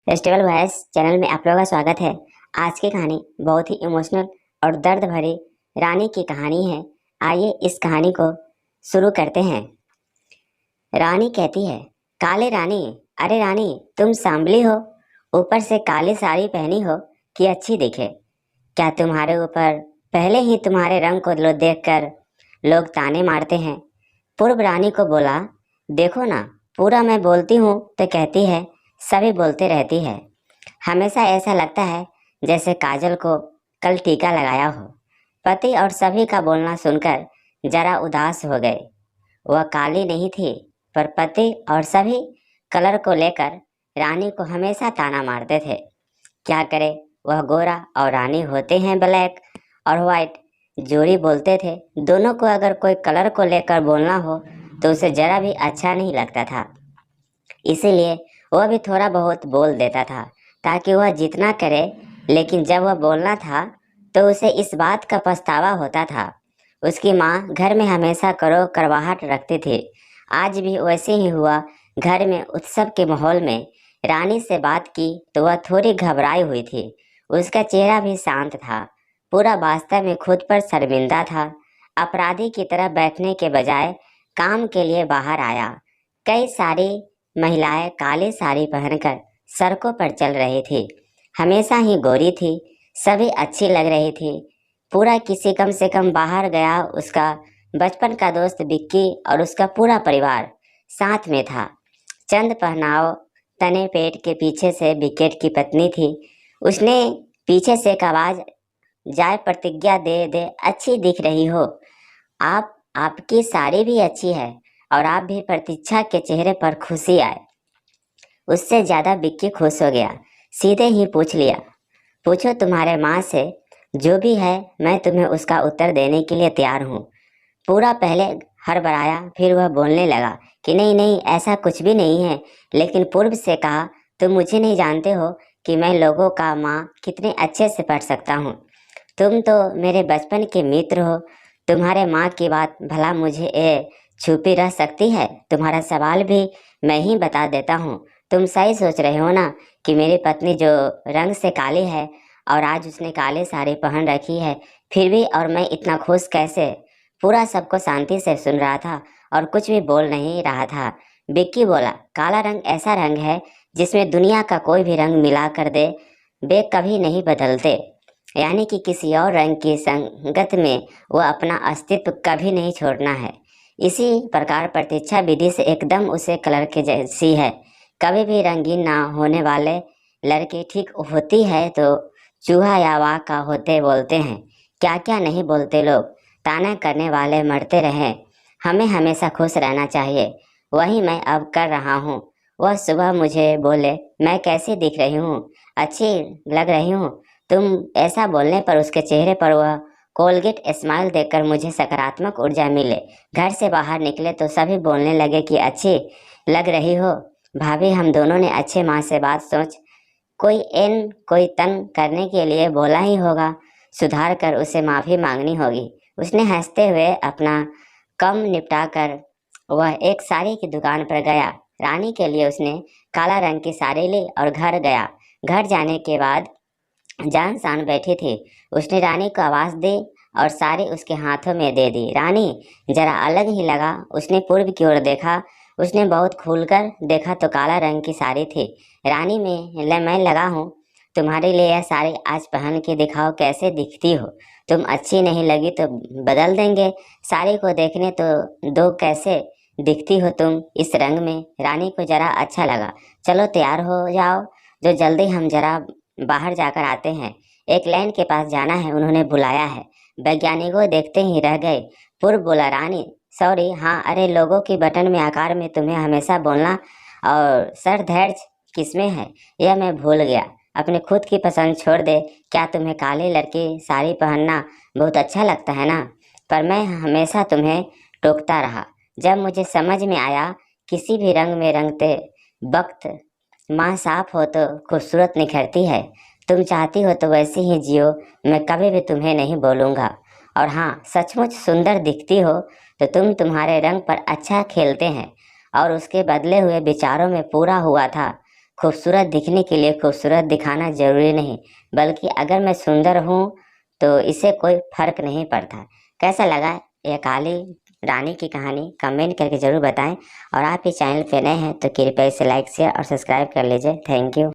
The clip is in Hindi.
फेस्टिवल वॉयस चैनल में आप लोगों का स्वागत है। आज की कहानी बहुत ही इमोशनल और दर्द भरी रानी की कहानी है। आइए इस कहानी को शुरू करते हैं। रानी कहती है, काले रानी, अरे रानी तुम सांभली हो, ऊपर से काली साड़ी पहनी हो कि अच्छी दिखे। क्या तुम्हारे ऊपर पहले ही तुम्हारे रंग को देखकर लोग ताने मारते हैं। पूर्व रानी को बोला, देखो ना, पूरा मैं बोलती हूँ तो कहती है सभी बोलते रहती है। हमेशा ऐसा लगता है जैसे काजल को कल टीका लगाया हो। पति और सभी का बोलना सुनकर जरा उदास हो गए। वह काली नहीं थी, पर पति और सभी कलर को लेकर रानी को हमेशा ताना मारते थे। क्या करे, वह गोरा और रानी होते हैं ब्लैक और वाइट। जोड़ी बोलते थे, दोनों को अगर कोई कलर को लेकर बोलना हो तो उसे जरा भी अच्छा नहीं लगता था। इसीलिए वह भी थोड़ा बहुत बोल देता था ताकि वह जितना करे, लेकिन जब वह बोलना था तो उसे इस बात का पछतावा होता था। उसकी माँ घर में हमेशा करो करवाहट रखती थी। आज भी वैसे ही हुआ। घर में उत्सव के माहौल में रानी से बात की तो वह थोड़ी घबराई हुई थी। उसका चेहरा भी शांत था। पूरा वास्तव में खुद पर शर्मिंदा था। अपराधी की तरह बैठने के बजाय काम के लिए बाहर आया। कई सारी महिलाएं काली साड़ी पहनकर सड़कों पर चल रही थी। हमेशा ही गोरी थी, सभी अच्छी लग रही थी। पूरा किसी कम से कम बाहर गया। उसका बचपन का दोस्त विक्की और उसका पूरा परिवार साथ में था। चंद पहनाव तने पेट के पीछे से विकेट की पत्नी थी। उसने पीछे से एक आवाज जाए प्रतिज्ञा दे दे, अच्छी दिख रही हो आप, आपकी साड़ी भी अच्छी है और आप भी। प्रतीक्षा के चेहरे पर खुशी आए। उससे ज्यादा विक्की खुश हो गया। सीधे ही पूछ लिया, पूछो तुम्हारे माँ से, जो भी है मैं तुम्हें उसका उत्तर देने के लिए तैयार हूँ। पूरा पहले हड़बड़ाया, फिर वह बोलने लगा कि नहीं नहीं, ऐसा कुछ भी नहीं है। लेकिन पूर्व से कहा, तुम मुझे नहीं जानते हो कि मैं लोगों का माँ कितने अच्छे से पढ़ सकता हूँ। तुम तो मेरे बचपन के मित्र हो। तुम्हारे माँ की बात भला मुझे छुपी रह सकती है। तुम्हारा सवाल भी मैं ही बता देता हूँ। तुम सही सोच रहे हो ना कि मेरी पत्नी जो रंग से काली है और आज उसने काली साड़ी पहन रखी है, फिर भी और मैं इतना खुश कैसे। पूरा सबको शांति से सुन रहा था और कुछ भी बोल नहीं रहा था। विक्की बोला, काला रंग ऐसा रंग है जिसमें दुनिया का कोई भी रंग मिला कर दे वे कभी नहीं बदलते। यानी कि किसी और रंग की संगत में वह अपना अस्तित्व कभी नहीं छोड़ना है। इसी प्रकार प्रतीक्षा विधि से एकदम उसे कलर के जैसी है। कभी भी रंगीन ना होने वाले लड़की ठीक होती है तो चूहा या वाघ का होते बोलते हैं। क्या क्या नहीं बोलते लोग। ताना करने वाले मरते रहे। हमें हमेशा खुश रहना चाहिए। वही मैं अब कर रहा हूँ। वह सुबह मुझे बोले, मैं कैसी दिख रही हूँ, अच्छी लग रही हूँ। तुम ऐसा बोलने पर उसके चेहरे पर वह कोलगेट स्माइल देखकर मुझे सकारात्मक ऊर्जा मिले। घर से बाहर निकले तो सभी बोलने लगे कि अच्छी लग रही हो भाभी। हम दोनों ने अच्छे माँ से बात सोच कोई एन कोई तन करने के लिए बोला ही होगा। सुधार कर उसे माफ़ी मांगनी होगी। उसने हंसते हुए अपना कम निपटा कर वह एक साड़ी की दुकान पर गया। रानी के लिए उसने काला रंग की साड़ी ली और घर गया। घर जाने के बाद जान सान बैठी थी। उसने रानी को आवाज़ दी और साड़ी उसके हाथों में दे दी। रानी जरा अलग ही लगा। उसने पूर्व की ओर देखा। उसने बहुत खुलकर देखा तो काला रंग की साड़ी थी। रानी में मैं लगा हूँ, तुम्हारे लिए यह साड़ी आज पहन के दिखाओ कैसे दिखती हो। तुम अच्छी नहीं लगी तो बदल देंगे। साड़ी को देखने तो दो, कैसे दिखती हो तुम इस रंग में। रानी को जरा अच्छा लगा। चलो तैयार हो जाओ, जो जल्दी हम जरा बाहर जाकर आते हैं। एक लैंड के पास जाना है, उन्होंने बुलाया है। वैज्ञानिकों देखते ही रह गए। पूर्व बोला, रानी सॉरी, हाँ अरे लोगों की बटन में आकार में तुम्हें हमेशा बोलना और सर धैर्य किसमें है यह मैं भूल गया। अपने खुद की पसंद छोड़ दे। क्या तुम्हें काली लड़की साड़ी पहनना बहुत अच्छा लगता है ना? पर मैं हमेशा तुम्हें टोकता रहा। जब मुझे समझ में आया किसी भी रंग में रंगते वक्त माँ साफ हो तो खूबसूरत निखरती है। तुम चाहती हो तो वैसे ही जियो। मैं कभी भी तुम्हें नहीं बोलूँगा। और हाँ, सचमुच सुंदर दिखती हो तो तुम्हारे रंग पर अच्छा खेलते हैं। और उसके बदले हुए विचारों में पूरा हुआ था। खूबसूरत दिखने के लिए खूबसूरत दिखाना ज़रूरी नहीं, बल्कि अगर मैं सुंदर हूँ तो इससे कोई फर्क नहीं पड़ता। कैसा लगा यह काली रानी की कहानी कमेंट करके ज़रूर बताएं। और आप इस चैनल पे नए हैं तो कृपया इसे लाइक शेयर और सब्सक्राइब कर लीजिए। Thank you.